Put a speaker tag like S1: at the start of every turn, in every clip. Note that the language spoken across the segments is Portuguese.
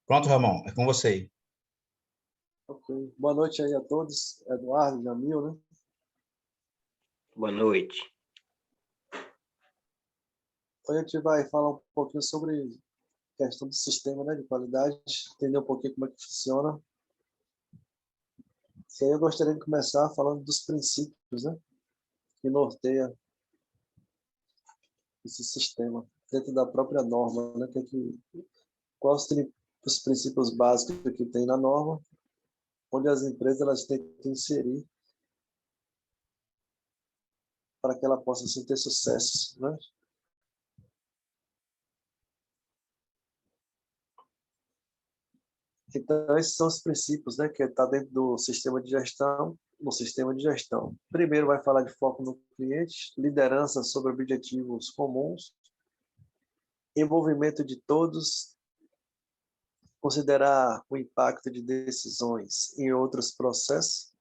S1: Pronto, Ramon, é com você aí.
S2: Ok. Boa noite aí a todos, Eduardo, Jamil, né?
S3: Boa noite.
S2: Hoje a gente vai falar um pouquinho sobre questão do sistema, né, de qualidade, entender um pouquinho como é que funciona. E aí eu gostaria de começar falando dos princípios, né, que norteia esse sistema dentro da própria norma, né, quais os princípios básicos que tem na norma, onde as empresas elas têm que inserir para que ela possa assim, ter sucesso, né? Então, esses são os princípios, né, que está dentro do sistema de gestão, no sistema de gestão. Primeiro vai falar de foco no cliente, liderança sobre objetivos comuns, envolvimento de todos, considerar o impacto de decisões em outros processos,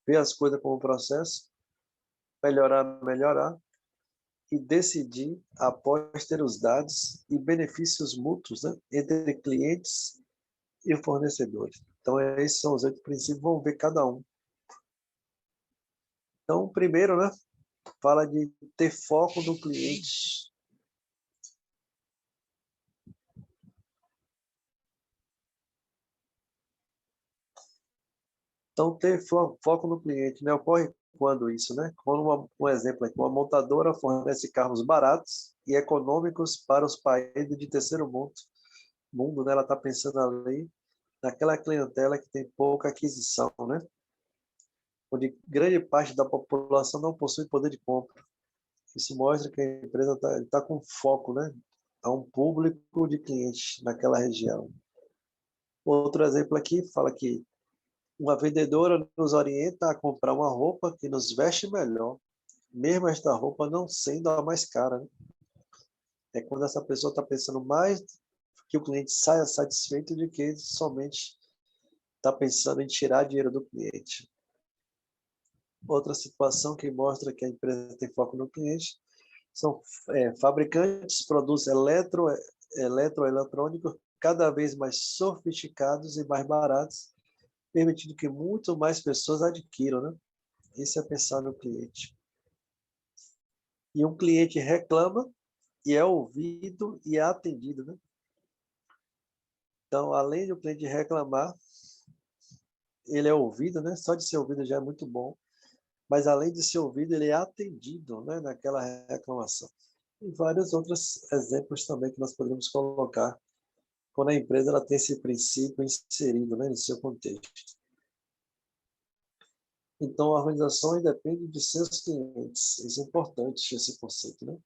S2: ver as coisas como processo, melhorar, e decidir após ter os dados e benefícios mútuos, né, entre clientes e fornecedores. Então, esses são os 8 princípios, vamos ver cada um. Então, primeiro, né, fala de ter foco no cliente. Então, ter foco no cliente, né, ocorre quando isso, né? Quando um exemplo aqui, uma montadora fornece carros baratos e econômicos para os países de terceiro mundo, né? Ela está pensando ali naquela clientela que tem pouca aquisição, né? Onde grande parte da população não possui poder de compra. Isso mostra que a empresa está com foco, né, a um público de clientes naquela região. Outro exemplo aqui fala que uma vendedora nos orienta a comprar uma roupa que nos veste melhor, mesmo esta roupa não sendo a mais cara, né? É quando essa pessoa está pensando mais que o cliente saia satisfeito do que somente está pensando em tirar dinheiro do cliente. Outra situação que mostra que a empresa tem foco no cliente são fabricantes, produzem eletroeletrônicos cada vez mais sofisticados e mais baratos, permitindo que muito mais pessoas adquiram, né? Isso é pensar no cliente. E um cliente reclama e é ouvido e é atendido, né? Então, além do cliente reclamar, ele é ouvido, né? Só de ser ouvido já é muito bom. Mas além de ser ouvido, ele é atendido, né, naquela reclamação. E vários outros exemplos também que nós poderíamos colocar quando a empresa ela tem esse princípio inserido, né, no seu contexto. Então, a organização depende de seus clientes. Isso é importante, esse conceito, né?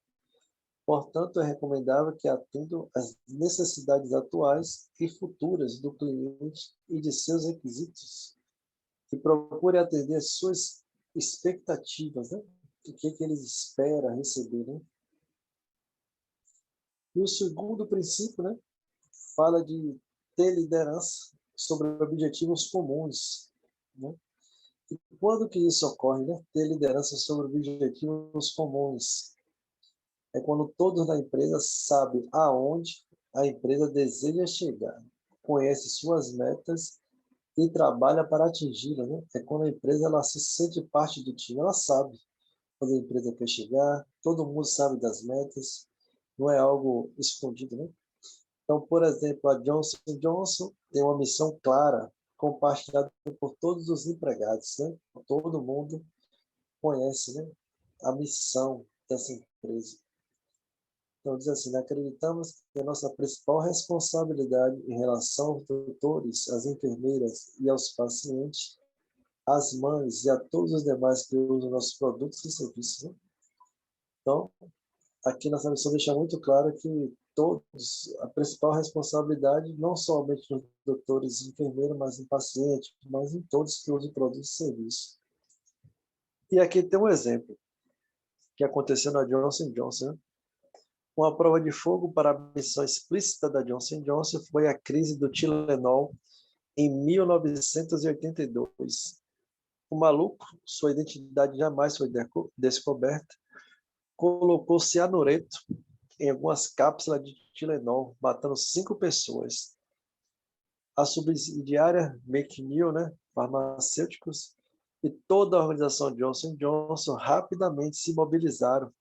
S2: Portanto, é recomendável que atendam às necessidades atuais e futuras do cliente e de seus requisitos, que procure atender às suas expectativas, né? O que ele espera receber, né? E o segundo princípio, né, fala de ter liderança sobre objetivos comuns, né? E quando que isso ocorre, né? Ter liderança sobre objetivos comuns é quando todos na empresa sabem aonde a empresa deseja chegar, conhece suas metas e trabalha para atingi-las, né? É quando a empresa ela se sente parte do time, ela sabe onde a empresa quer chegar, todo mundo sabe das metas, não é algo escondido, né? Então, por exemplo, a Johnson Johnson tem uma missão clara, compartilhada por todos os empregados, né? Todo mundo conhece, né, a missão dessa empresa. Então, diz assim, acreditamos que a nossa principal responsabilidade em relação aos doutores, às enfermeiras e aos pacientes, às mães e a todos os demais que usam nossos produtos e serviços, né? Então, aqui nessa missão deixa muito claro que todos, a principal responsabilidade, não somente nos doutores e enfermeiros, mas em pacientes, mas em todos que usam produtos e serviços. E aqui tem um exemplo que aconteceu na Johnson Johnson, né? Uma prova de fogo para a missão explícita da Johnson Johnson foi a crise do Tilenol em 1982. O maluco, sua identidade jamais foi descoberta, colocou cianureto em algumas cápsulas de Tilenol, matando 5 pessoas. a subsidiária McNeil, né, farmacêuticos, e toda a organização Johnson Johnson rapidamente se mobilizaram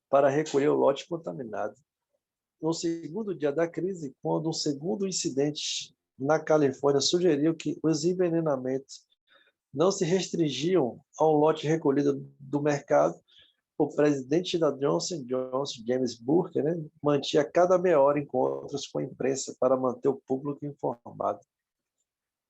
S2: para recolher o lote contaminado. No segundo dia da crise, quando um segundo incidente na Califórnia sugeriu que os envenenamentos não se restringiam ao lote recolhido do mercado, o presidente da Johnson Johnson, James Burke, né, mantinha cada meia hora encontros com a imprensa para manter o público informado.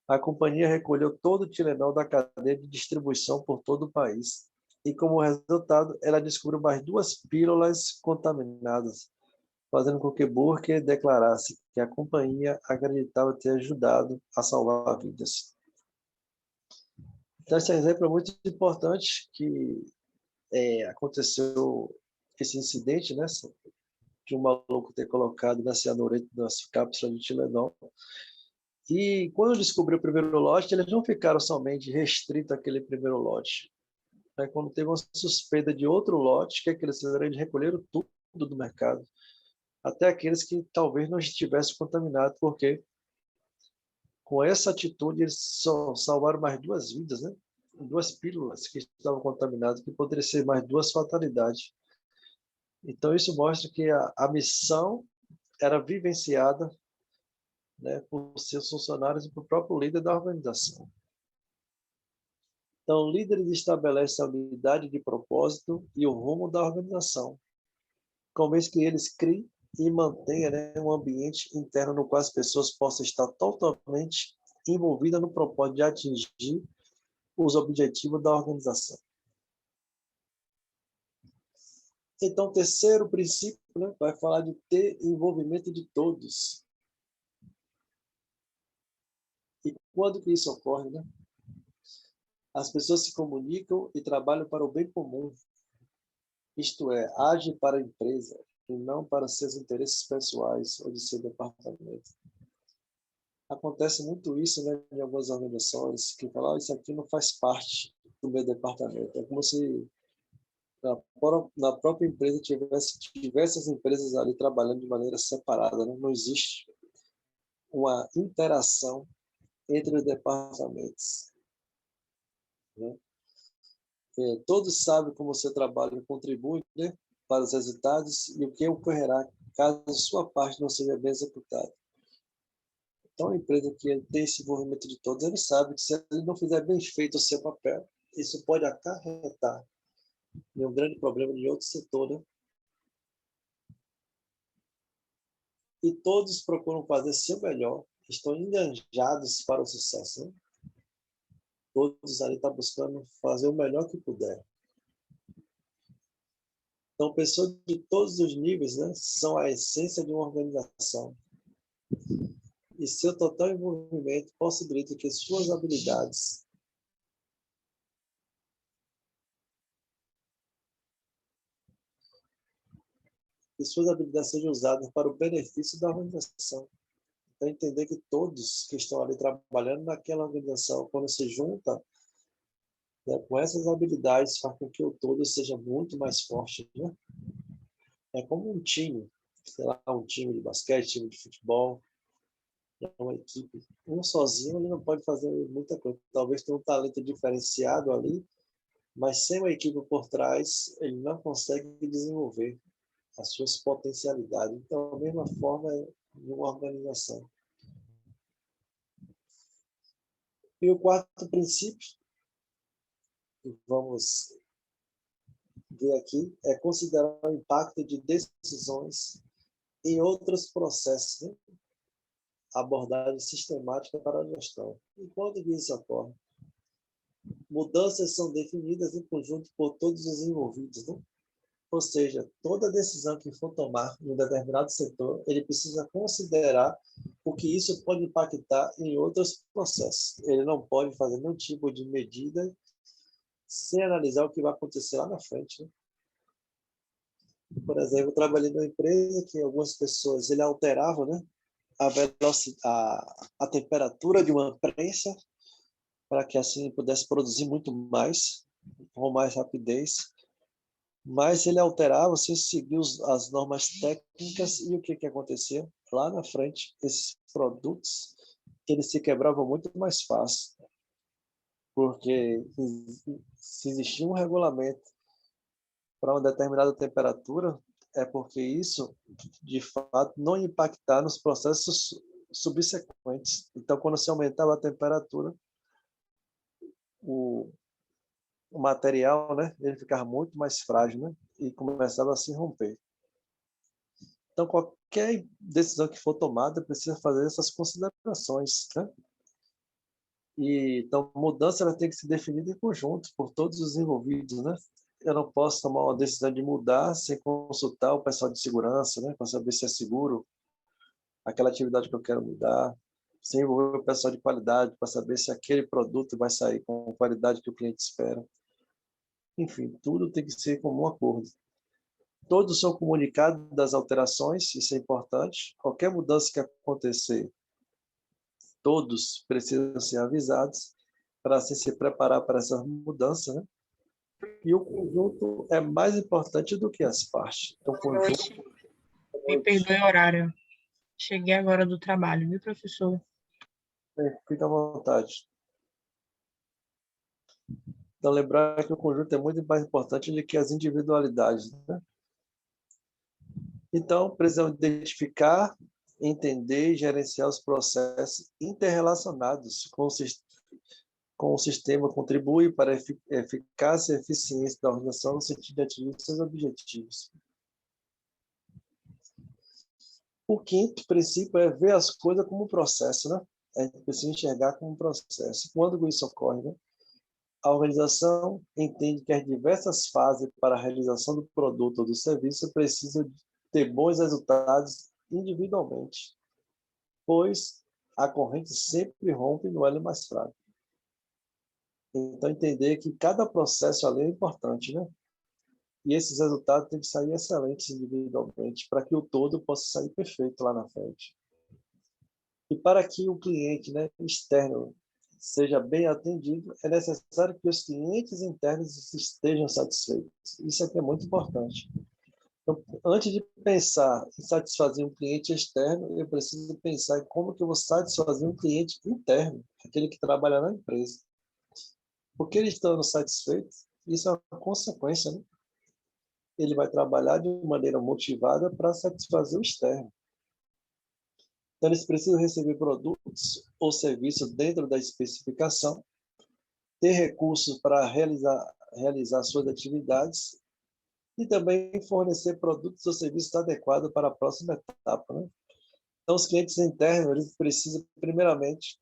S2: A companhia recolheu todo o Tilenol da cadeia de distribuição por todo o país e, como resultado, ela descobriu mais 2 pílulas contaminadas, fazendo com que Burke declarasse que a companhia acreditava ter ajudado a salvar vidas. Então, esse exemplo é muito importante que aconteceu esse incidente, né, de um maluco ter colocado na cianureto das cápsulas de Tilenol. E quando descobriu o primeiro lote, eles não ficaram somente restritos àquele primeiro lote. Quando teve uma suspeita de outro lote, o que eles fizeram? Eles recolheram tudo do mercado, até aqueles que talvez não estivessem contaminados, porque com essa atitude eles só salvaram mais 2 vidas, né? 2 pílulas que estavam contaminadas, que poderiam ser mais 2 fatalidades. Então isso mostra que a missão era vivenciada, né, por seus funcionários e por próprio líder da organização. Então, líderes estabelecem a unidade de propósito e o rumo da organização, com vez que eles criem e mantenham, né, um ambiente interno no qual as pessoas possam estar totalmente envolvidas no propósito de atingir os objetivos da organização. Então, o terceiro princípio, né, vai falar de ter envolvimento de todos. E quando que isso ocorre, né? As pessoas se comunicam e trabalham para o bem comum. Isto é, agem para a empresa e não para seus interesses pessoais ou de seu departamento. Acontece muito isso, né, em algumas organizações que falam, isso aqui não faz parte do meu departamento. É como se na própria empresa tivesse diversas empresas ali trabalhando de maneira separada, né? Não existe uma interação entre os departamentos, né? Todos sabem como o seu trabalho contribui, né, para os resultados e o que ocorrerá caso sua parte não seja bem executada. Então, a empresa que tem esse envolvimento de todos, ele sabe que se ele não fizer bem feito o seu papel, isso pode acarretar em um grande problema de outro setor, né? E todos procuram fazer seu melhor, estão engajados para o sucesso, né? Todos ali estão buscando fazer o melhor que puder. Então, pessoas de todos os níveis, né, são a essência de uma organização. E seu total envolvimento possibilita que suas habilidades sejam usadas para o benefício da organização. Então, entender que todos que estão ali trabalhando naquela organização, quando se juntam, né, com essas habilidades, faz com que o todo seja muito mais forte, né? É como um time, sei lá, um time de basquete, time de futebol, uma equipe. Um sozinho ele não pode fazer muita coisa. Talvez tenha um talento diferenciado ali, mas sem uma equipe por trás, ele não consegue desenvolver as suas potencialidades. Então, da mesma forma, é uma organização. E o quarto princípio, que vamos ver aqui, é considerar o impacto de decisões em outros processos, né? Abordagem sistemática para a gestão. E quando isso ocorre? Mudanças são definidas em conjunto por todos os envolvidos, né? Ou seja, toda decisão que for tomar em um determinado setor, ele precisa considerar o que isso pode impactar em outros processos. Ele não pode fazer nenhum tipo de medida sem analisar o que vai acontecer lá na frente, né? Por exemplo, eu trabalhei numa empresa que algumas pessoas ele alteravam, né, a velocidade, a temperatura de uma prensa para que assim pudesse produzir muito mais, com mais rapidez. Mas ele alterava, você seguia as normas técnicas e o que acontecia? Lá na frente, esses produtos eles se quebravam muito mais fácil, porque se existia um regulamento para uma determinada temperatura, é porque isso, de fato, não ia impactar nos processos subsequentes. Então, quando se aumentava a temperatura, o, o material, né, ele ficava muito mais frágil, né, e começava a se romper. Então, qualquer decisão que for tomada precisa fazer essas considerações, né? Então, mudança ela tem que ser definida em conjunto por todos os envolvidos, né? Eu não posso tomar uma decisão de mudar sem consultar o pessoal de segurança, né, para saber se é seguro aquela atividade que eu quero mudar, sem envolver o pessoal de qualidade para saber se aquele produto vai sair com a qualidade que o cliente espera. Enfim, tudo tem que ser comum acordo. Todos são comunicados das alterações, isso é importante. Qualquer mudança que acontecer, todos precisam ser avisados para assim, se preparar para essa mudança, né? E o conjunto é mais importante do que as partes. Então,
S1: Boa noite. Me perdoe o horário. Cheguei agora do trabalho, viu, professor?
S2: Fica à vontade. Então, lembrar que o conjunto é muito mais importante do que as individualidades, né? Então, precisamos identificar, entender e gerenciar os processos interrelacionados com o sistema, contribui para a eficácia e eficiência da organização no sentido de atingir seus objetivos. O quinto princípio é ver as coisas como um processo, né? A gente precisa enxergar como um processo. Quando isso ocorre, né? A organização entende que as diversas fases para a realização do produto ou do serviço precisam ter bons resultados individualmente, pois a corrente sempre rompe no elo mais fraco. Então, entender que cada processo ali é importante, né? E esses resultados têm que sair excelentes individualmente para que o todo possa sair perfeito lá na frente. E para que o cliente, né, externo seja bem atendido, é necessário que os clientes internos estejam satisfeitos. Isso aqui é muito importante. Então, antes de pensar em satisfazer um cliente externo, eu preciso pensar em como que eu vou satisfazer um cliente interno, aquele que trabalha na empresa. Porque ele estando satisfeito, isso é uma consequência, né? Ele vai trabalhar de maneira motivada para satisfazer o externo. Então, eles precisam receber produtos ou serviços dentro da especificação, ter recursos para realizar suas atividades e também fornecer produtos ou serviços adequados para a próxima etapa, né? Então, os clientes internos eles precisam, primeiramente,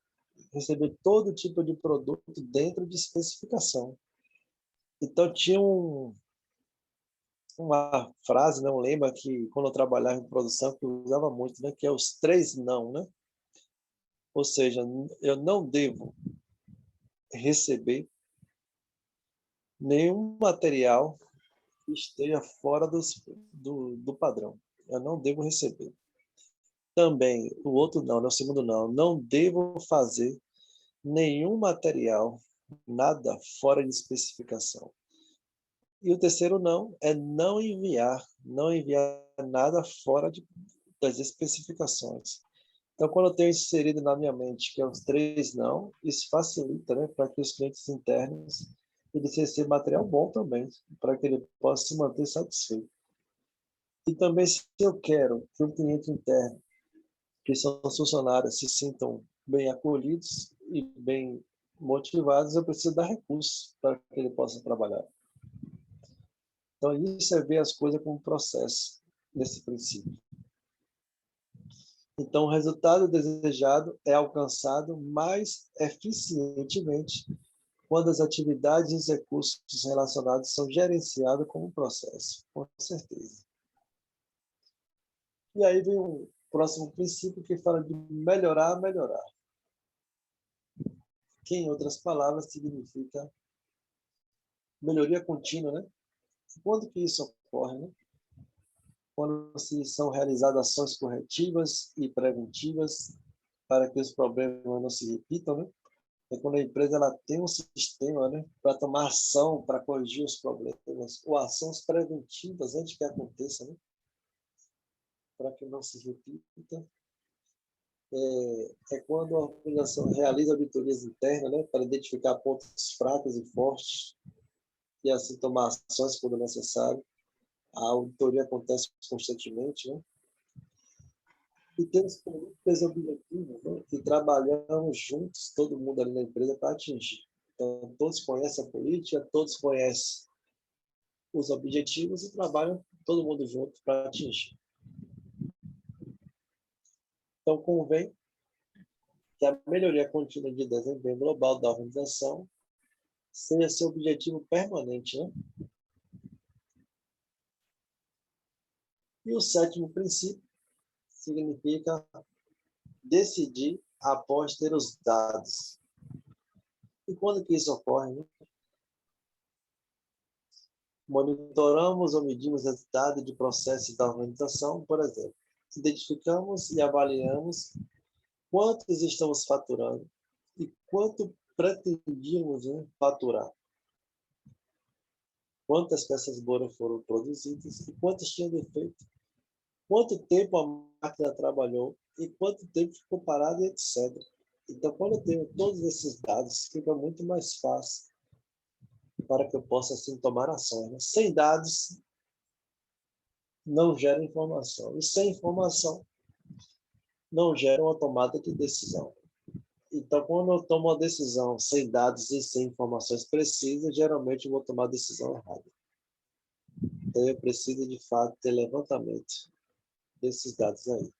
S2: receber todo tipo de produto dentro de especificação. Então, tinha uma frase, né, um lema que, quando eu trabalhava em produção, que eu usava muito, né, que é os 3 não, né? Ou seja, eu não devo receber nenhum material que esteja fora do padrão. Eu não devo receber. Também, o outro não, né, o segundo não devo fazer nenhum material, nada fora de especificação. E o terceiro não é não enviar nada fora das especificações. Então, quando eu tenho inserido na minha mente que é os 3 não, isso facilita, né, para que os clientes internos eles recebam material bom também, para que ele possa se manter satisfeito. E também, se eu quero que o cliente interno, que são os funcionários, se sintam bem acolhidos e bem motivados, eu preciso dar recursos para que ele possa trabalhar. Então, isso é ver as coisas como processo, nesse princípio. Então, o resultado desejado é alcançado mais eficientemente quando as atividades e os recursos relacionados são gerenciados como um processo, com certeza. E aí vem o próximo princípio que fala de melhorar, melhorar. Que, em outras palavras, significa melhoria contínua, né? Quando que isso ocorre, né? Quando se são realizadas ações corretivas e preventivas para que os problemas não se repitam, né? É quando a empresa ela tem um sistema, né, para tomar ação, para corrigir os problemas, ou ações preventivas antes que aconteça, né? Para que não se repita. é quando a organização realiza auditorias internas, né, para identificar pontos fracos e fortes e assim tomar ações quando necessário. A auditoria acontece constantemente, né? E temos políticas objetivas, né, que trabalhamos juntos, todo mundo ali na empresa, para atingir. Então, todos conhecem a política, todos conhecem os objetivos e trabalham todo mundo junto para atingir. Então, convém que a melhoria contínua de desempenho global da organização seja seu objetivo permanente, né? E o sétimo princípio significa decidir após ter os dados. E quando que isso ocorre, né? Monitoramos ou medimos resultados de processos da organização, por exemplo. Identificamos e avaliamos quantos estamos faturando e quanto pretendíamos, né, faturar. Quantas peças boas foram produzidas e quantas tinham defeito. Quanto tempo a máquina trabalhou e quanto tempo ficou parada, etc. Então, quando eu tenho todos esses dados, fica muito mais fácil para que eu possa, assim, tomar ações, né? Sem dados, não gera informação. E sem informação, não gera uma tomada de decisão. Então, quando eu tomo uma decisão sem dados e sem informações precisas, geralmente eu vou tomar a decisão errada. Então, eu preciso, de fato, ter levantamento desses dados aí.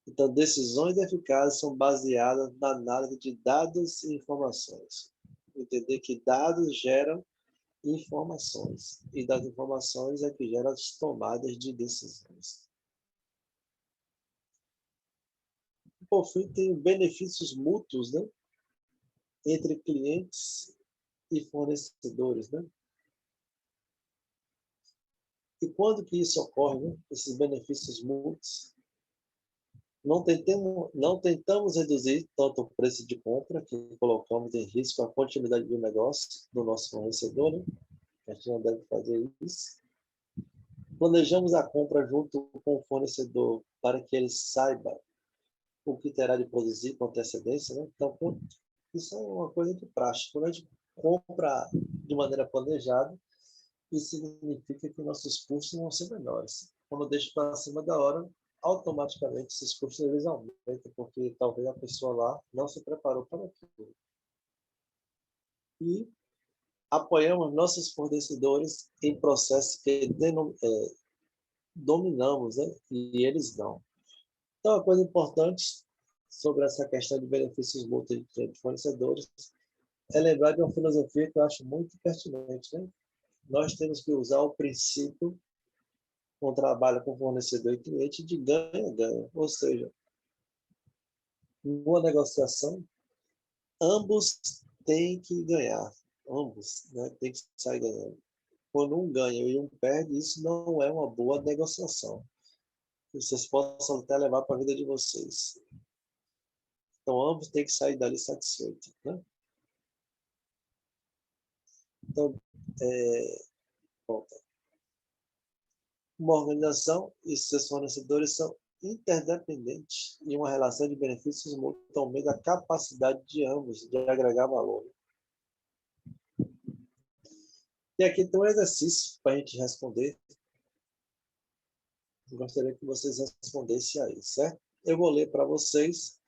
S2: Então, decisões eficazes são baseadas na análise de dados e informações. Entender que dados geram informações, e das informações é que geram as tomadas de decisões. Por fim, tem benefícios mútuos, né, entre clientes e fornecedores, né? E quando que isso ocorre, né? Esses benefícios mútuos? Não tentamos reduzir tanto o preço de compra, que colocamos em risco a continuidade do negócio do nosso fornecedor, né? A gente não deve fazer isso. Planejamos a compra junto com o fornecedor para que ele saiba o que terá de produzir com antecedência, né? Então, isso é uma coisa de prática. Quando a gente compra de maneira planejada, isso significa que nossos custos vão ser menores. Quando deixa para cima da hora, automaticamente esses custos eles aumentam, porque talvez a pessoa lá não se preparou para aquilo. E apoiamos nossos fornecedores em processos que dominamos, né? E eles não. Então, uma coisa importante sobre essa questão de benefícios mútuos de fornecedores é lembrar de uma filosofia que eu acho muito pertinente, né? Nós temos que usar o princípio, um trabalho com fornecedor e cliente, de ganha-ganha. Ou seja, numa negociação, ambos têm que ganhar. Ambos, né, têm que sair ganhando. Quando um ganha e um perde, isso não é uma boa negociação. Vocês possam até levar para a vida de vocês. Então, ambos têm que sair dali satisfeitos, né? Então, uma organização e seus fornecedores são interdependentes e uma relação de benefícios mútuos aumenta a capacidade de ambos de agregar valor. E aqui tem um exercício para a gente responder. Eu gostaria que vocês respondessem aí, certo? Eu vou ler para vocês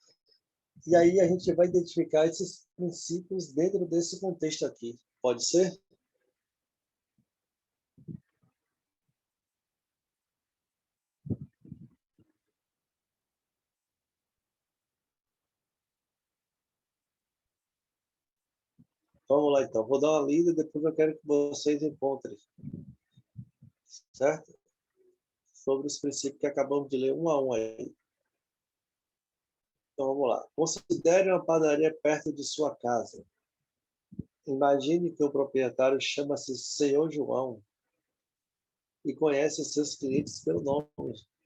S2: e aí a gente vai identificar esses princípios dentro desse contexto aqui. Pode ser? Vamos lá, então. Vou dar uma lida, depois eu quero que vocês encontrem, certo? Sobre os princípios que acabamos de ler um a um aí. Então, vamos lá. Considere uma padaria perto de sua casa. Imagine que o proprietário chama-se Senhor João e conhece os seus clientes pelo nome,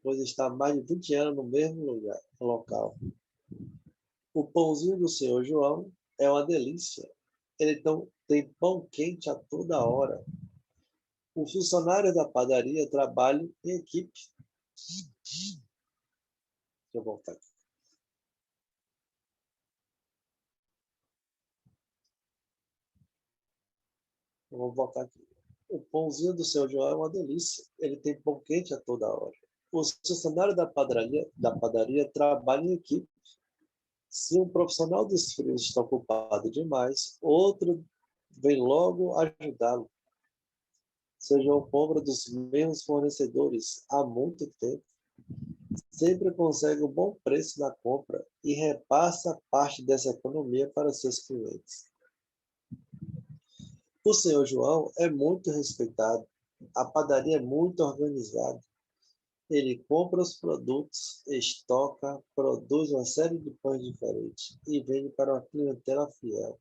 S2: pois está há mais de 20 anos no mesmo local. O pãozinho do Senhor João é uma delícia. Ele tem pão quente a toda hora. O funcionário da padaria trabalha em equipe. Deixa eu voltar aqui. Eu vou voltar aqui. O pãozinho do seu João é uma delícia. Ele tem pão quente a toda hora. Os funcionários da padaria trabalham em equipe. Se um profissional dos frios está ocupado demais, outro vem logo ajudá-lo. Seu João compra dos mesmos fornecedores há muito tempo. Sempre consegue um bom preço na compra e repassa parte dessa economia para seus clientes. O senhor João é muito respeitado. A padaria é muito organizada. Ele compra os produtos, estoca, produz uma série de pães diferentes e vende para uma clientela fiel.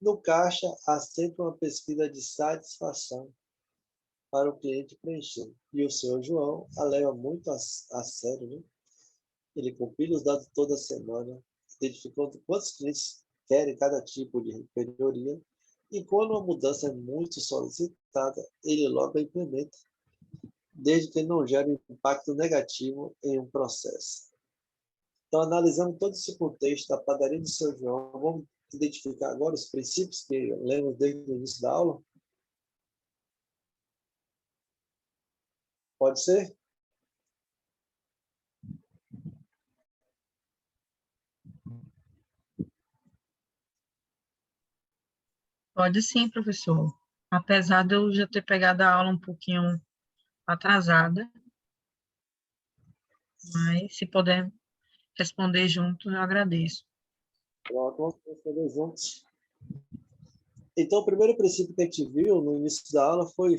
S2: No caixa, há sempre uma pesquisa de satisfação para o cliente preencher. E o senhor João a leva muito a sério, né? Ele compila os dados toda semana, identificando quantos clientes querem cada tipo de melhoria, e quando uma mudança é muito solicitada, ele logo a implementa, desde que não gere impacto negativo em um processo. Então, analisando todo esse contexto da padaria do seu João, vamos identificar agora os princípios que lemos desde o início da aula? Pode ser?
S1: Pode sim, professor. Apesar de eu já ter pegado a aula um pouquinho atrasada, mas se puder responder junto, eu agradeço.
S2: Pronto, vamos responder juntos. Então, o primeiro princípio que a gente viu no início da aula foi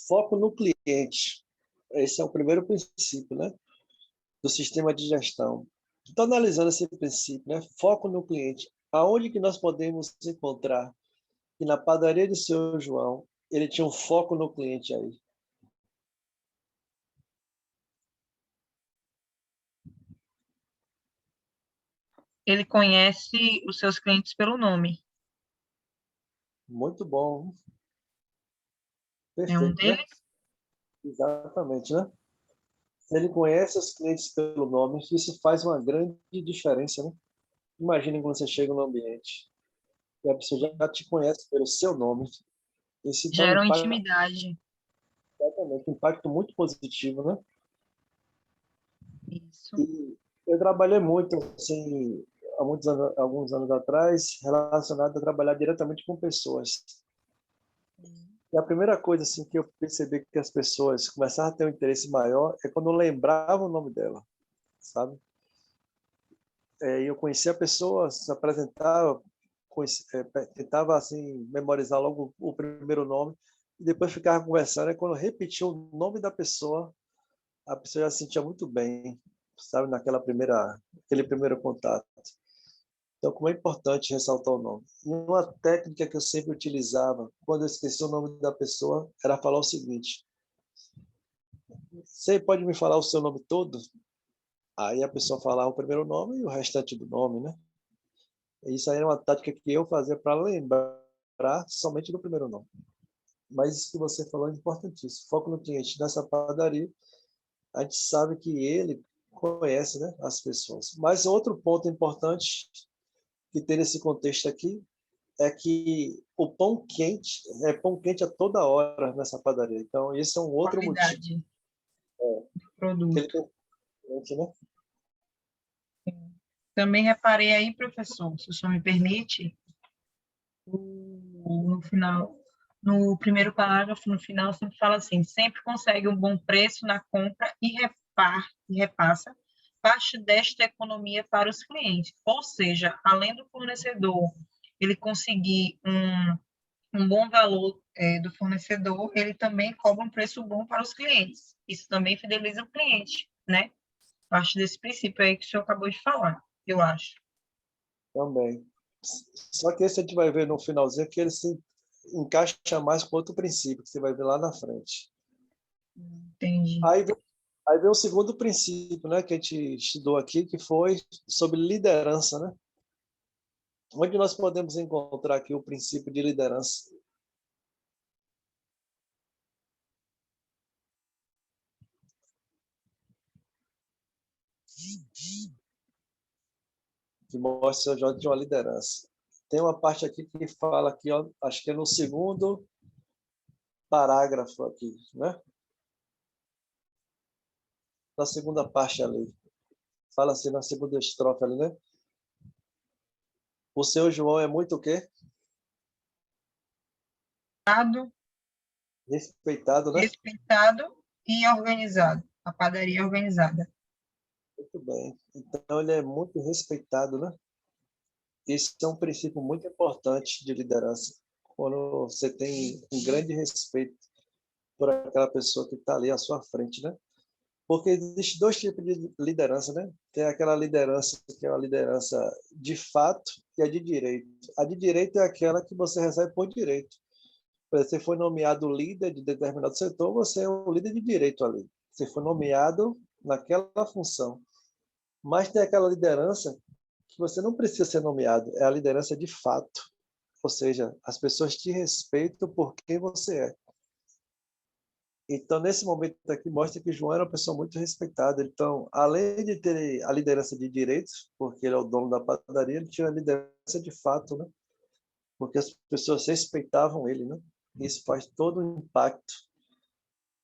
S2: foco no cliente. Esse é o primeiro princípio, né, do sistema de gestão. Então, analisando esse princípio, né, foco no cliente, aonde que nós podemos encontrar? E na padaria do seu João, ele tinha um foco no cliente aí.
S1: Ele conhece os seus clientes pelo nome.
S2: Muito bom.
S1: É um
S2: Perfeito, né?
S1: deles?
S2: Exatamente, né? Se ele conhece os clientes pelo nome, isso faz uma grande diferença, né? Imagine quando você chega no ambiente e a pessoa já te conhece pelo seu nome. Isso então
S1: Geram
S2: impacta,
S1: intimidade.
S2: exatamente, um impacto muito positivo, né?
S1: Isso.
S2: E eu trabalhei muito, assim, há alguns anos atrás, relacionado a trabalhar diretamente com pessoas. E a primeira coisa assim que eu percebi que as pessoas começaram a ter um interesse maior é quando eu lembrava o nome dela, sabe? Eu conhecia a pessoa, se apresentava, tentava assim memorizar logo o primeiro nome e depois ficava conversando. E quando eu repetia o nome da pessoa, a pessoa já se sentia muito bem, sabe? Aquele primeiro contato. Então, como é importante ressaltar o nome. E uma técnica que eu sempre utilizava, quando eu esqueci o nome da pessoa, era falar o seguinte: você pode me falar o seu nome todo? Aí a pessoa falava o primeiro nome e o restante do nome, né? Isso aí era uma tática que eu fazia para lembrar somente do primeiro nome. Mas isso que você falou é importantíssimo. Foco no cliente. Nessa padaria, a gente sabe que ele conhece, né, as pessoas. Mas outro ponto importante que tem nesse contexto aqui é que o pão quente a toda hora nessa padaria. Então, esse é um outro motivo
S1: Qualidade do
S2: que ele
S1: produto.
S2: tem cliente, né?
S1: Também reparei aí, professor, se o senhor me permite, no final, no primeiro parágrafo, no final, sempre fala assim: sempre consegue um bom preço na compra e repassa parte desta economia para os clientes. Ou seja, além do fornecedor ele conseguir um bom valor do fornecedor, ele também cobra um preço bom para os clientes. Isso também fideliza o cliente, né? Parte desse princípio aí que o senhor acabou de falar, eu acho.
S2: Também. Só que esse a gente vai ver no finalzinho que ele se encaixa mais com outro princípio, que você vai ver lá na frente.
S1: Entendi.
S2: Aí vem o segundo princípio, né, que a gente estudou aqui, que foi sobre liderança, né? Onde nós podemos encontrar aqui o princípio de liderança? Que mostra o Jorge de uma liderança. tem uma parte aqui que fala aqui, ó, acho que é no segundo parágrafo aqui, né? Na segunda parte ali. Fala assim na segunda estrofe ali, né? O seu João é muito o quê? Respeitado, né?
S1: Respeitado e organizado. A padaria organizada.
S2: Muito bem. Então, ele é muito respeitado, né? Esse é um princípio muito importante de liderança. Quando você tem um grande respeito por aquela pessoa que está ali à sua frente, né? Porque existe dois tipos de liderança, né? Tem aquela liderança que é uma liderança de fato e a de direito. A de direito é aquela que você recebe por direito. Você foi nomeado líder de determinado setor, você é um líder de direito ali. Você foi nomeado naquela função. Mas tem aquela liderança que você não precisa ser nomeado, é a liderança de fato. Ou seja, as pessoas te respeitam por quem você é. Então, nesse momento aqui, mostra que João era uma pessoa muito respeitada. Então, além de ter a liderança de direitos, porque ele é o dono da padaria, ele tinha a liderança de fato, né? Porque as pessoas respeitavam ele, né? Isso faz todo um impacto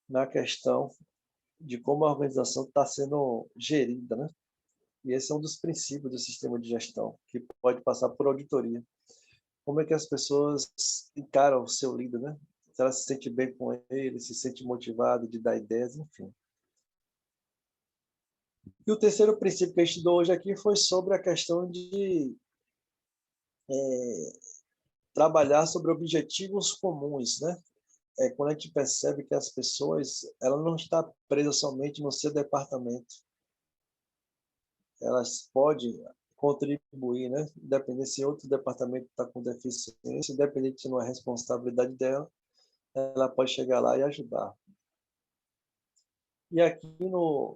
S2: na questão de como a organização está sendo gerida, né? E esse é um dos princípios do sistema de gestão, que pode passar por auditoria. Como é que as pessoas encaram o seu líder, né? Se ela se sente bem com ele, se sente motivada de dar ideias, enfim. E o terceiro princípio que a gente estudou hoje aqui foi sobre a questão de trabalhar sobre objetivos comuns, né? Quando a gente percebe que as pessoas, ela não está presa somente no seu departamento, elas podem contribuir, né? Independente se outro departamento está com deficiência, independente se não é responsabilidade dela, ela pode chegar lá e ajudar. E aqui,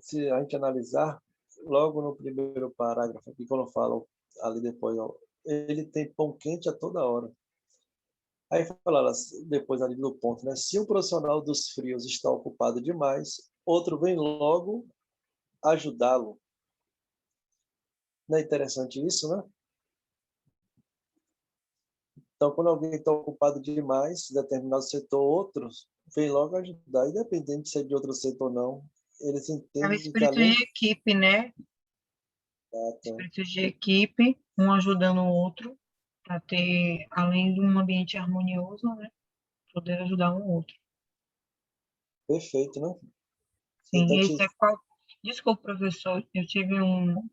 S2: se a gente analisar, logo no primeiro parágrafo, aqui quando eu falo ali depois, ó, ele tem pão quente a toda hora. Aí fala depois ali no ponto, né? Se um profissional dos frios está ocupado demais, outro vem logo ajudá-lo. Não é interessante isso, né? Então, quando alguém está ocupado demais em determinado setor, outros vem logo ajudar, independente de ser de outro setor ou não. Eles
S1: É o
S2: entendem que
S1: espírito
S2: ali
S1: de equipe, né? Espírito de equipe, um ajudando o outro, para ter, além de um ambiente harmonioso, né? Poder ajudar um outro.
S2: perfeito, né?
S1: Sim,
S2: Então,
S1: esse é qual. Desculpa, professor, eu tive um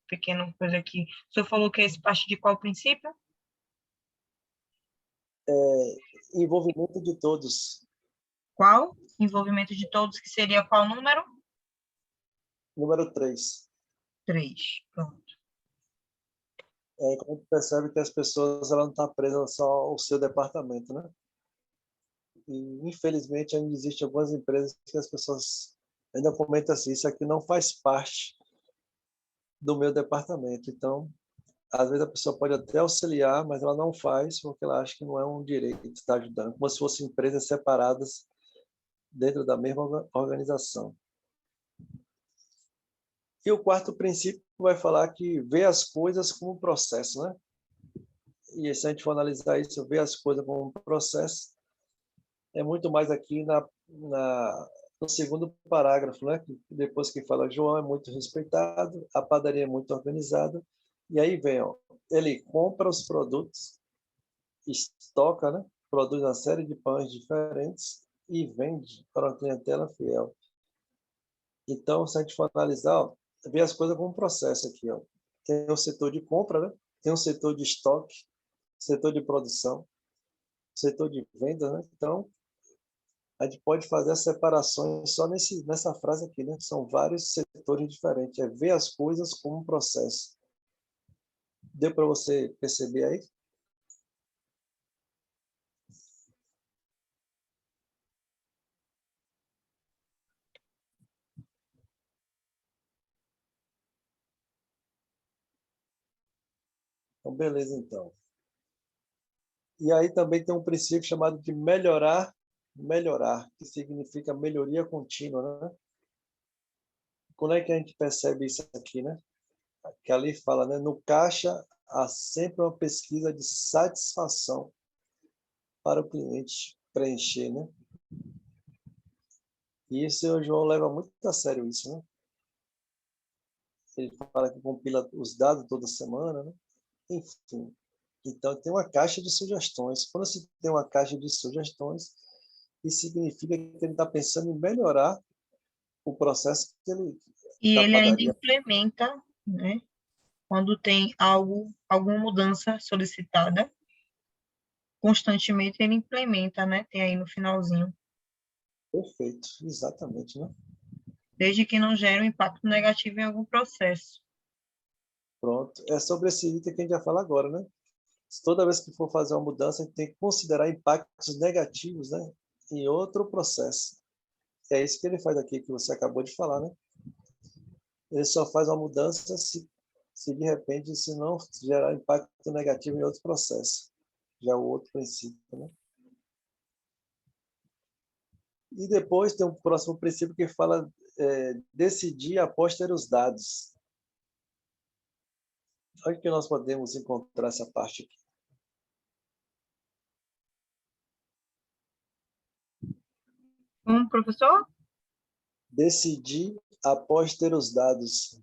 S1: pequeno coisa aqui. O senhor falou que esse parte de qual princípio?
S2: envolvimento de todos.
S1: Qual? Envolvimento de todos, que seria qual número?
S2: Número 3.
S1: 3. Pronto.
S2: Quando a gente percebe que as pessoas ela não estão presas só ao seu departamento, né? E, infelizmente, ainda existem algumas empresas que as pessoas ainda comentam assim, isso aqui não faz parte do meu departamento. Então, às vezes a pessoa pode até auxiliar, mas ela não faz porque ela acha que não é um direito estar ajudando, como se fossem empresas separadas dentro da mesma organização. E o quarto princípio vai falar que vê as coisas como um processo, né? E se a gente for analisar isso, ver as coisas como um processo, é muito mais aqui no segundo parágrafo, né? Depois que fala João é muito respeitado, a padaria é muito organizada, e aí vem, ó, ele compra os produtos, estoca, né? Produz uma série de pães diferentes e vende para uma clientela fiel. Então, se a gente for analisar, ó, ver as coisas como um processo aqui, ó. Tem o setor de compra, né? Tem o setor de estoque, setor de produção, setor de venda, né? Então, a gente pode fazer as separações só nessa frase aqui, né? São vários setores diferentes. É ver as coisas como um processo. Deu para você perceber aí? Então, beleza, então. E aí também tem um princípio chamado de melhorar, que significa melhoria contínua, né? Quando é que a gente percebe isso aqui, né? Que ali fala, né? No caixa, há sempre uma pesquisa de satisfação para o cliente preencher, né? E isso o João leva muito a sério isso, né? Ele fala que compila os dados toda semana, né? Enfim. Então, tem uma caixa de sugestões. Quando se tem uma caixa de sugestões, isso significa que ele está pensando em melhorar o processo que ele,
S1: E
S2: da
S1: ele ainda
S2: padaria.
S1: implementa, né, quando tem alguma mudança solicitada, constantemente ele implementa, né, tem aí no finalzinho,
S2: Perfeito, exatamente, né?
S1: desde que não gere um impacto negativo em algum processo.
S2: Pronto. É sobre esse item que a gente vai falar agora, né? Toda vez que for fazer uma mudança, a gente tem que considerar impactos negativos, né, em outro processo. É isso que ele faz aqui, que você acabou de falar, né? Ele só faz uma mudança se de repente, se não gerar impacto negativo em outro processo. Já é o outro princípio, né? E depois tem um próximo princípio que fala decidir após ter os dados. Onde que nós podemos encontrar essa parte aqui?
S1: Professor?
S2: Decidir após ter os dados.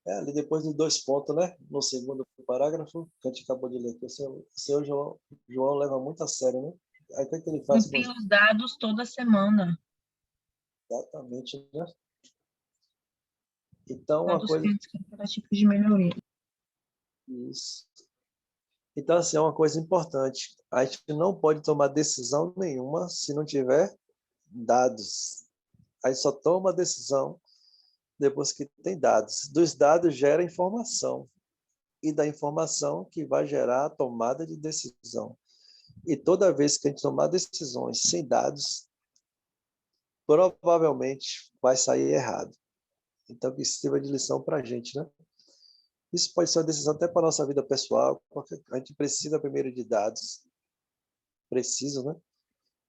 S2: Ali depois dos 2 pontos, né? No segundo parágrafo, que a gente acabou de ler aqui, o seu João leva muito a sério, né? Aí o que ele faz com
S1: Compila os dados toda semana,
S2: exatamente, né? Então, uma
S1: dados
S2: coisa.
S1: críticos para tipos de melhoria.
S2: Isso. Então, assim, é uma coisa importante. A gente não pode tomar decisão nenhuma se não tiver dados. A gente só toma decisão depois que tem dados. Dos dados gera informação. E da informação que vai gerar a tomada de decisão. E toda vez que a gente tomar decisões sem dados, provavelmente vai sair errado. Então, que isso sirva de lição para a gente, né? Isso pode ser uma decisão até para a nossa vida pessoal, porque a gente precisa primeiro de dados precisos, né?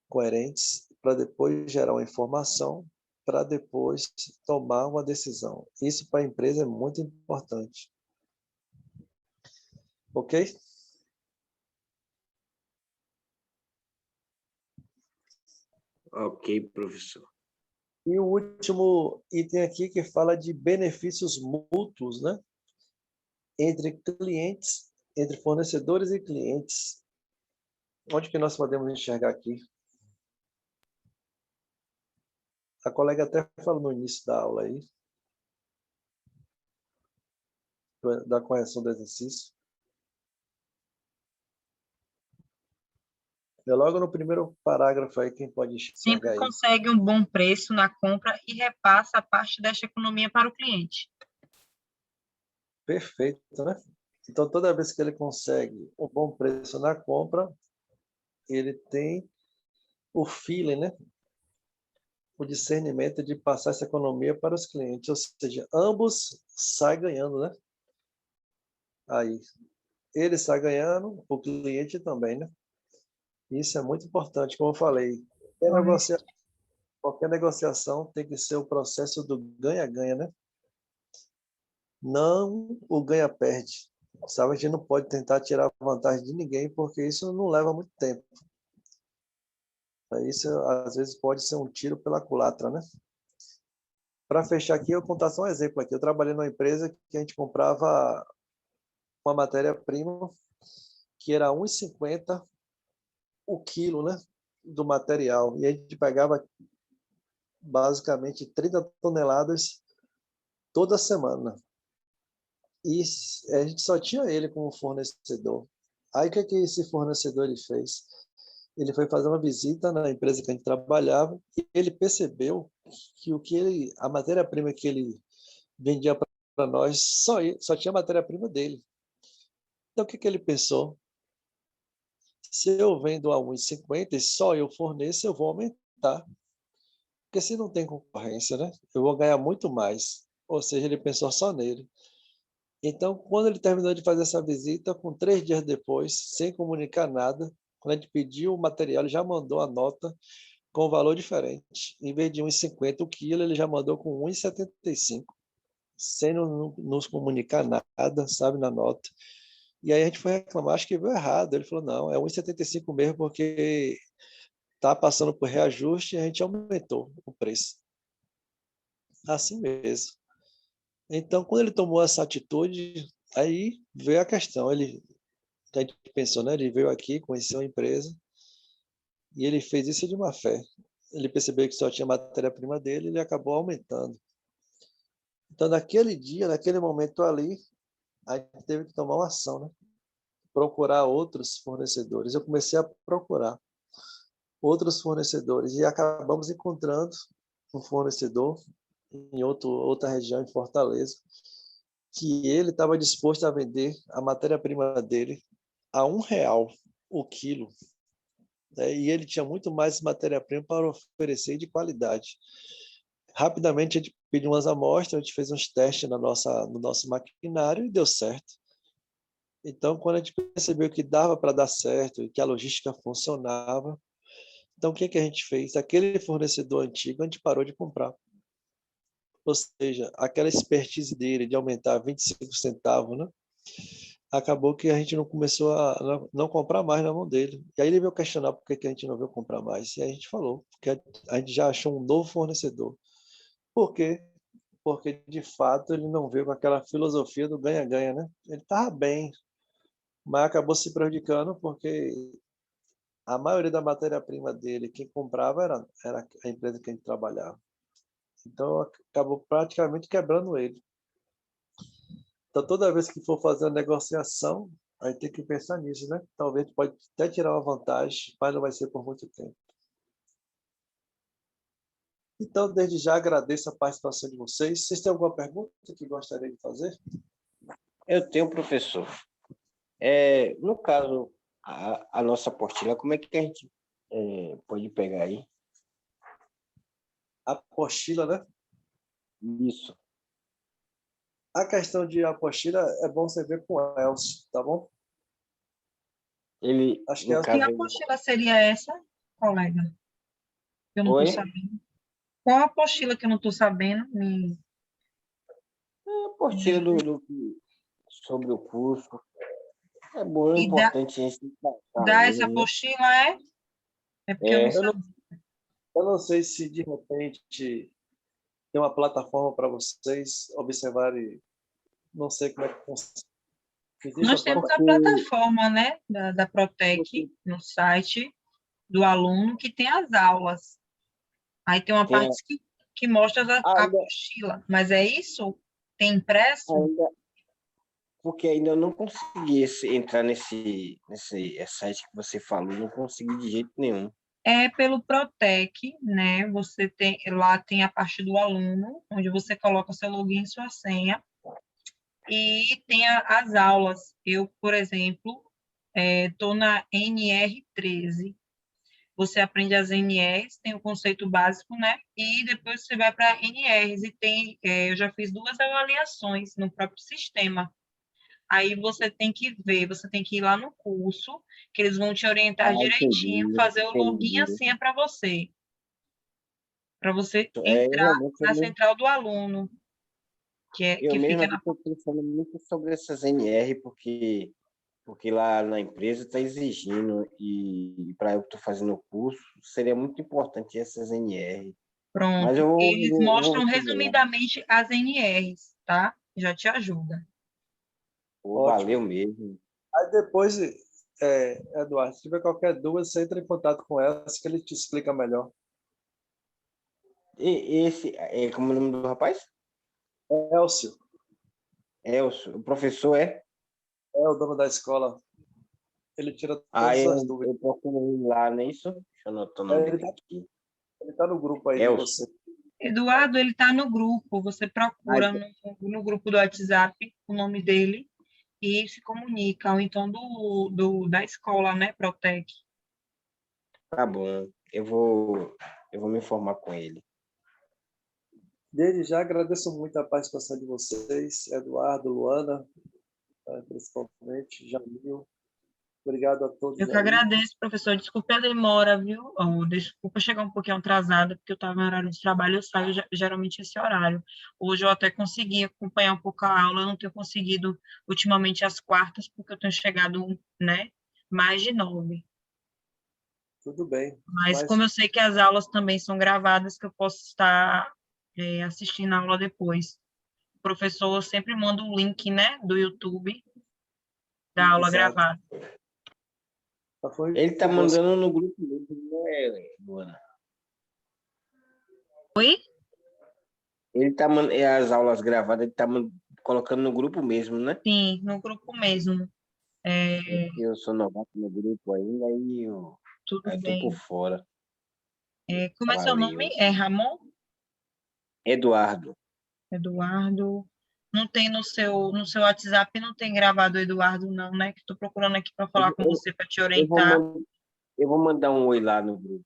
S2: Coerentes, para depois gerar uma informação, para depois tomar uma decisão. Isso para a empresa é muito importante. Ok?
S3: Ok, professor.
S2: E o último item aqui que fala de benefícios mútuos, né? Entre clientes, entre fornecedores e clientes. Onde que nós podemos enxergar aqui? A colega até falou no início da aula aí, da correção do exercício. É logo no primeiro parágrafo aí, quem pode enxergar
S1: Sempre
S2: aí.
S1: consegue um bom preço na compra e repassa a parte desta economia para o cliente.
S2: Perfeito, né? Então, toda vez que ele consegue um bom preço na compra, ele tem o feeling, né? O discernimento de passar essa economia para os clientes, ou seja, ambos saem ganhando, né? Aí, ele sai ganhando, o cliente também, né? Isso é muito importante, como eu falei. Qualquer negociação tem que ser o processo do ganha-ganha, né? Não o ganha-perde. Sabe, a gente não pode tentar tirar vantagem de ninguém, porque isso não leva muito tempo. Isso, às vezes, pode ser um tiro pela culatra, né? Para fechar aqui, eu vou contar só um exemplo aqui. Eu trabalhei numa empresa que a gente comprava uma matéria-prima que era 1,50 o quilo, né? Do material. E a gente pegava basicamente 30 toneladas toda semana. E a gente só tinha ele como fornecedor. Aí o que esse fornecedor ele fez? Ele foi fazer uma visita na empresa que a gente trabalhava e ele percebeu que a matéria-prima que ele vendia para nós só tinha matéria-prima dele. Então o que ele pensou? Se eu vendo a 1,50 e só eu forneço, eu vou aumentar. Porque se não tem concorrência, né? Eu vou ganhar muito mais. Ou seja, ele pensou só nele. Então, quando ele terminou de fazer essa visita, com 3 dias depois, sem comunicar nada, quando a gente pediu o material, ele já mandou a nota com valor diferente. Em vez de 1,50 o quilo, ele já mandou com 1,75, sem nos comunicar nada, sabe, na nota. E aí a gente foi reclamar, acho que viu errado. Ele falou, não, é 1,75 mesmo, porque está passando por reajuste e a gente aumentou o preço. Assim mesmo. Então, quando ele tomou essa atitude, aí veio a questão. A gente pensou, né? Ele veio aqui, conheceu a empresa e ele fez isso de má fé. Ele percebeu que só tinha matéria-prima dele, ele acabou aumentando. Então, naquele dia, naquele momento ali, a gente teve que tomar uma ação, né? Procurar outros fornecedores. Eu comecei a procurar outros fornecedores e acabamos encontrando um fornecedor em outra região, em Fortaleza, que ele estava disposto a vender a matéria-prima dele a R$ 1 o quilo, né? E ele tinha muito mais matéria-prima para oferecer de qualidade. Rapidamente a gente pediu umas amostras, a gente fez uns testes no nosso maquinário e deu certo. Então, quando a gente percebeu que dava para dar certo e que a logística funcionava, então o que a gente fez? Aquele fornecedor antigo a gente parou de comprar. Ou seja, aquela expertise dele de aumentar 25 centavos, né? Acabou que a gente não começou a não comprar mais na mão dele. E aí ele veio questionar por que a gente não veio comprar mais. E aí a gente falou, porque a gente já achou um novo fornecedor. Por quê? Porque, de fato, ele não veio com aquela filosofia do ganha-ganha, né? Ele estava bem, mas acabou se prejudicando porque a maioria da matéria-prima dele, quem comprava era a empresa que a gente trabalhava. Então, acabou praticamente quebrando ele. Então, toda vez que for fazer uma negociação, a gente tem que pensar nisso, né? Talvez pode até tirar uma vantagem, mas não vai ser por muito tempo. Então, desde já agradeço a participação de vocês. Vocês têm alguma pergunta que gostariam de fazer?
S3: Eu tenho, professor. No caso, a nossa apostila, como é que a gente pode pegar aí?
S2: A apostila, né?
S3: Isso.
S2: A questão de apostila é bom você ver com o Elcio, tá bom?
S3: Ele,
S2: Acho que
S3: no
S1: Que
S3: caso,
S1: apostila seria essa, colega? Eu não estou
S3: oi?
S1: sabendo. Qual a apostila que eu não estou sabendo?
S3: A apostila sobre o curso. É bom, é
S1: E
S3: importante a gente tratar
S1: dá essa
S3: ele, né?
S1: apostila, é? É porque eu não
S3: É,
S2: eu não,
S1: sabia.
S2: eu não sei se de repente tem uma plataforma para vocês observarem, não sei como é que funciona. Existe
S1: Nós
S2: uma
S1: temos a
S2: plataforma.
S3: porque,
S1: plataforma, né, da Protec,
S3: porque
S1: no site do aluno, que tem as aulas. Aí tem uma
S3: tem
S1: parte que mostra a
S3: ainda,
S1: apostila. Mas é isso? Tem impresso?
S3: ainda, porque ainda eu não consegui entrar nesse site que você falou, não consegui de jeito nenhum.
S1: É pelo Protec, né? Você tem, lá tem a parte do aluno, onde você coloca seu login e sua senha, e tem as aulas. Eu, por exemplo, estou na NR13. Você aprende as NRs, tem o conceito básico, né? E depois você vai para NRs e tem, eu já fiz 2 avaliações no próprio sistema. Aí você tem que ver, você tem que ir lá no curso, que eles vão te orientar
S3: Ah,
S1: direitinho,
S3: entendi,
S1: fazer o login e a
S3: entendi.
S1: senha para você entrar
S3: Realmente,
S1: na central do aluno,
S3: eu
S1: que
S3: mesmo
S1: fica na.
S3: estou pensando muito sobre essas NR, porque lá na empresa está exigindo, e para eu que estou fazendo o curso, seria muito importante essas NR. Mas
S1: Pronto.
S3: eu vou,
S1: Eles
S3: vou,
S1: mostram
S3: vou simular.
S1: resumidamente as NRs, tá? Já te ajuda.
S3: Pô,
S2: Ótimo.
S3: valeu mesmo.
S2: Aí depois, Eduardo, se tiver qualquer dúvida, você entra em contato com ela, que ele te explica melhor.
S3: E esse, como é o nome do rapaz?
S2: Elcio
S3: O professor é?
S2: é o dono da escola. Ele tira
S3: Ah,
S2: todas as
S3: eu
S2: dúvidas.
S3: procuro ir lá, não é isso? Deixa eu anotar o
S2: É,
S3: nome
S2: ele
S3: dele aqui.
S2: está no grupo aí de
S3: Elcio.
S2: você.
S1: Eduardo, ele está no grupo, você
S3: Ah,
S1: procura no grupo do WhatsApp o nome dele e se comunica, ou então da escola, né, Protec.
S3: tá bom. Eu vou me informar com ele.
S2: Desde já agradeço muito a participação de vocês, Eduardo, Luana, principalmente, Jamil. Obrigado a todos
S1: Eu que
S2: aí.
S1: agradeço, professor. Desculpe a demora, viu? Ou desculpa chegar um pouquinho atrasada, porque eu estava em horário de trabalho, eu saio geralmente esse horário. Hoje eu até consegui acompanhar um pouco a aula, eu não tenho conseguido ultimamente às quartas, porque eu tenho chegado, né, mais de 9.
S2: Tudo bem.
S1: Mas como
S2: Mas
S1: eu sei que as aulas também são gravadas, que eu posso estar assistindo a aula depois. O professor sempre manda um link, né, do YouTube da aula
S2: exato.
S1: gravada.
S2: Foi
S3: Ele tá
S2: muito bom.
S3: mandando no grupo mesmo, né, Luana?
S1: Oi?
S3: Ele tá as aulas gravadas, ele tá colocando no grupo mesmo, né?
S1: Sim, no grupo mesmo.
S3: Porque eu sou novato no grupo ainda,
S1: Tudo
S3: aí eu tô por
S1: bem.
S3: fora.
S1: Como é seu nome?
S3: Valeu.
S1: É Ramon?
S3: Eduardo,
S1: Eduardo. Não tem no seu WhatsApp, não tem gravado o Eduardo, não, né? Que estou procurando aqui para
S3: eu,
S1: falar com
S3: eu,
S1: você para te
S3: eu vou,
S1: orientar.
S3: man- eu vou mandar um oi lá no grupo.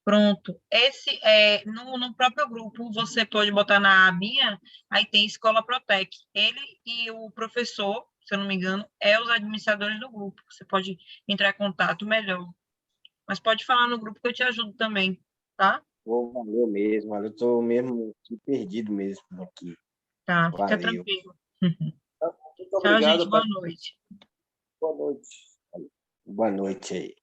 S1: Pronto. Esse no próprio grupo, você pode botar na abinha, aí tem Escola Protec. Ele e o professor, se eu não me engano, é os administradores do grupo. Você pode entrar em contato melhor. Mas pode falar no grupo que eu te ajudo também, tá?
S3: Pô, valeu mesmo, valeu. Eu tô mesmo aqui perdido mesmo aqui.
S1: Tá, fica
S3: Valeu.
S1: tranquilo.
S2: Muito
S1: Tchau, gente.
S2: obrigado.
S1: Boa noite.
S2: Boa noite.
S3: Boa noite aí.